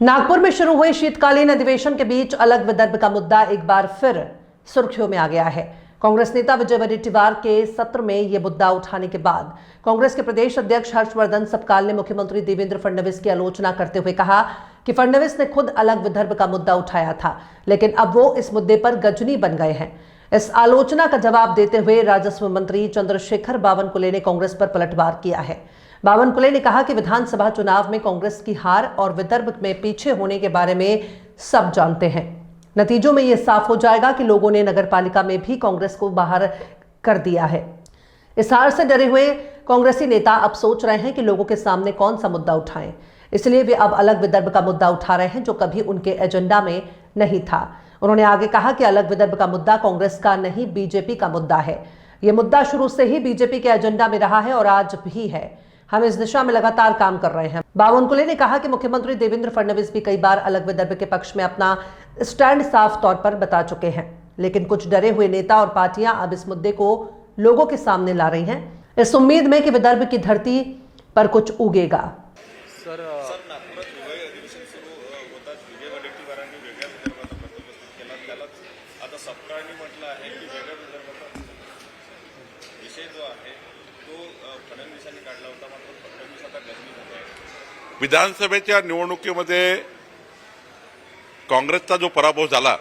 नागपुर में शुरू हुए शीतकालीन अधिवेशन के बीच अलग विदर्भ का मुद्दा एक बार फिर सुर्खियों में आ गया है। कांग्रेस नेता विजय वडेट्टीवार के सत्र में यह मुद्दा उठाने के बाद कांग्रेस के प्रदेश अध्यक्ष हर्षवर्धन सपकाल ने मुख्यमंत्री देवेंद्र फडणवीस की आलोचना करते हुए कहा कि फडणवीस ने खुद अलग विदर्भ का मुद्दा उठाया था, लेकिन अब वो इस मुद्दे पर गजनी बन गए हैं। इस आलोचना का जवाब देते हुए राजस्व मंत्री चंद्रशेखर बावनकुले ने कांग्रेस पर पलटवार किया है। बावनकुले ने कहा कि विधानसभा चुनाव में कांग्रेस की हार और विदर्भ में पीछे होने के बारे में सब जानते हैं। नतीजों में यह साफ हो जाएगा कि लोगों ने नगरपालिका में भी कांग्रेस को बाहर कर दिया है। इस हार से डरे हुए कांग्रेसी नेता अब सोच रहे हैं कि लोगों के सामने कौन सा मुद्दा उठाएं, इसलिए वे अब अलग विदर्भ का मुद्दा उठा रहे हैं, जो कभी उनके एजेंडा में नहीं था। उन्होंने आगे कहा कि अलग विदर्भ का मुद्दा कांग्रेस का नहीं, बीजेपी का मुद्दा है। यह मुद्दा शुरू से ही बीजेपी के एजेंडा में रहा है और आज भी है। हम इस दिशा में लगातार काम कर रहे हैं। बावनकुले ने कहा कि मुख्यमंत्री देवेंद्र फडणवीस भी कई बार अलग विदर्भ के पक्ष में अपना स्टैंड साफ तौर पर बता चुके हैं, लेकिन कुछ डरे हुए नेता और पार्टियां अब इस मुद्दे को लोगों के सामने ला रही हैं, इस उम्मीद में कि विदर्भ की धरती पर कुछ उगेगा। सर नागपुरात हिवाळी अधिवेशन सुरू होताच विजय वडेट्टीवारांनी वेगळ्या विदर्भाचा बंदोबस्त केला। त्यालाच आता सपकाळांनी म्हटलं आहे की वेगळ्या विदर्भाचा विषय जो आहे तो फडणवीसांनी काढला होता, मात्र फडणवीस आता गजनी झाले आहे। विधानसभेच्या निवडणुकीमध्ये काँग्रेसचा जो पराभव झाला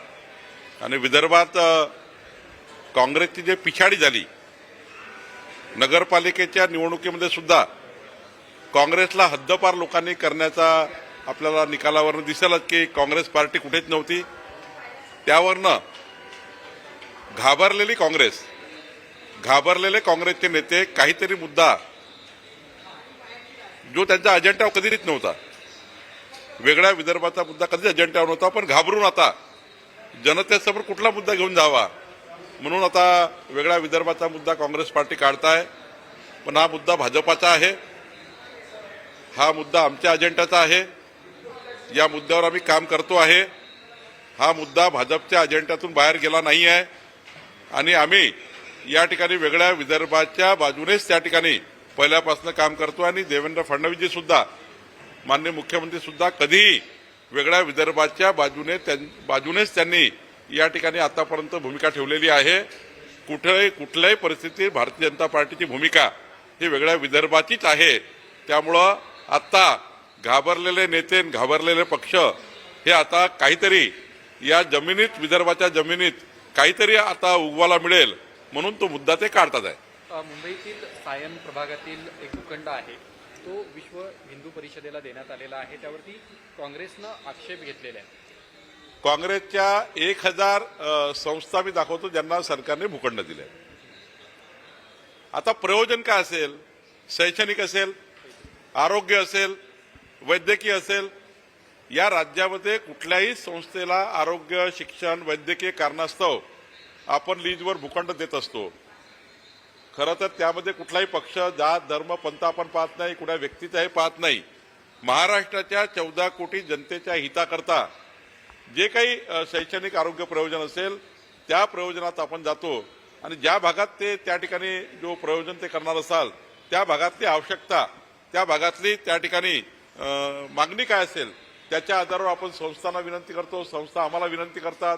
आणि विदर्भात काँग्रेसची जी पिछाडी झाली, नगरपालिकेच्या निवडणुकीमध्ये सुद्धा काँग्रेसला हद्दपार लोकांनी करण्याचा आपल्याला निकालावरून दिसेलच की काँग्रेस पार्टी कुठेच नव्हती। त्यावरनं घाबरलेले काँग्रेसचे नेते काहीतरी मुद्दा जो त्यांचा अजेंडा कधीच नव्हता, वेगळ्या विदर्भाचा मुद्दा कधीच अजेंडावर नव्हता, पण घाबरून आता जनतेसमोर कुठला मुद्दा घेऊन जावा म्हणून आता वेगळ्या विदर्भाचा मुद्दा काँग्रेस पार्टी काढताय। पण हा मुद्दा भाजपाचा आहे, हा मुद्दा आमच्या अजेंडाचा आहे, या मुद्द्यावर आम्ही काम करतो आहे। हा मुद्दा भाजपच्या अजेंड्यातून बाहेर गेला नाही आहे आणि आम्ही या ठिकाणी वेगळ्या विदर्भाच्या बाजूनेच त्या ठिकाणी पहिल्यापासून काम करतो आणि देवेंद्र फडणवीसजी सुद्धा, माननीय मुख्यमंत्री सुद्धा कधीही वेगळ्या विदर्भाच्या बाजूनेच त्यांनी या ठिकाणी आतापर्यंत भूमिका ठेवलेली आहे। कुठल्याही परिस्थितीत भारतीय जनता पार्टीची भूमिका ही वेगळ्या विदर्भाचीच आहे। त्यामुळं आता घाबरलेले नेते, घाबरलेले पक्ष हे आता काहीतरी या जमिनीत, विदर्भाच्या जमिनीत काहीतरी आता उगवायला मिळेल म्हणून तो मुद्दा ते काढतात आहे। मुंबईतील सायन प्रभागातील एक भूखंड आहे, तो विश्व हिंदू परिषदेला देण्यात आलेला आहे, त्यावरती काँग्रेसनं आक्षेप घेतलेला आहे। काँग्रेसच्या 1000 संस्था मी दाखवतो ज्यांना सरकारने भूखंड दिले। आता प्रयोजन काय असेल? शैक्षणिक असेल, आरोग्य असेल, वैद्यकीय असेल, या राज्यामध्ये कुठल्याही संस्थेला आरोग्य, शिक्षण, वैद्यकीय कारणास्तव आपण लीजवर भूखंड देत असतो। खरं तर त्यामध्ये कुठलाही पक्ष, जात, धर्म, पंथ आपण पाहत नाही, कुठल्या व्यक्तीचाही पाहत नाही। महाराष्ट्राच्या 14 कोटी जनतेच्या हिताकरता जे काही शैक्षणिक आरोग्य प्रयोजन असेल त्या प्रयोजनात आपण जातो आणि ज्या भागात ते त्या ठिकाणी जो प्रयोजन ते करणार असाल त्या भागातली आवश्यकता, त्या भागातली त्या ठिकाणी मागणी काय असेल त्याच्या आधारावर आपण संस्थांना विनंती करतो, संस्था आम्हाला विनंती करतात।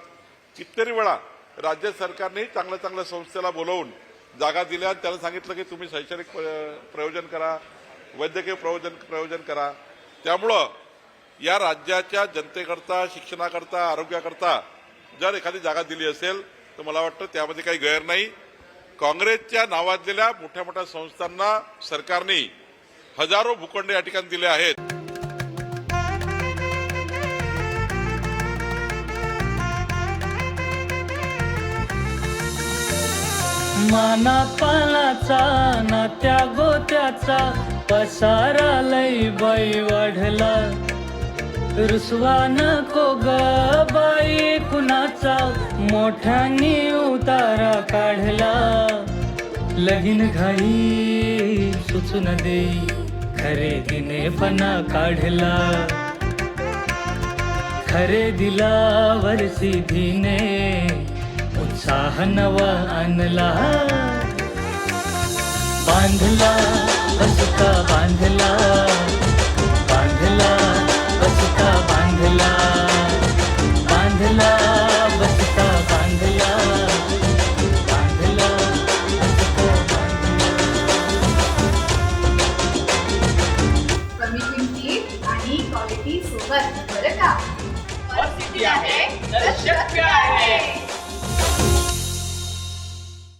कितीतरी वेळा राज्य सरकारने चांगल्या संस्थेला बोलवून जागा दिल्या आणि त्याला सांगितलं की तुम्ही शैक्षणिक प्रयोजन करा, वैद्यकीय प्रयोजन करा। त्यामुळं या राज्याच्या जनतेकरता, शिक्षणाकरता, आरोग्याकरता जर एखादी जागा दिली असेल तर मला वाटतं त्यामध्ये काही गैर नाही। काँग्रेसच्या नावाजलेल्या मोठ्या मोठ्या संस्थांना सरकारने हजारो भूखंड या ठिकाणी दिले आहेत। मानापानाचा नात्या गोत्याचा पसारा लई बाई वाढला, रुसवा नको ग बाई कुणाचा, मोठ्यानी उतारा काढला। लगीन घाई सुचून देई, खरेदीने पणा काढला, खरेदीला वर्षी धीने उत्साह नवा आणला। बांधला बसका बांधला, बांधला बसका बांधला। बरं का? परिस्थिती आहे तर शक्य आहे.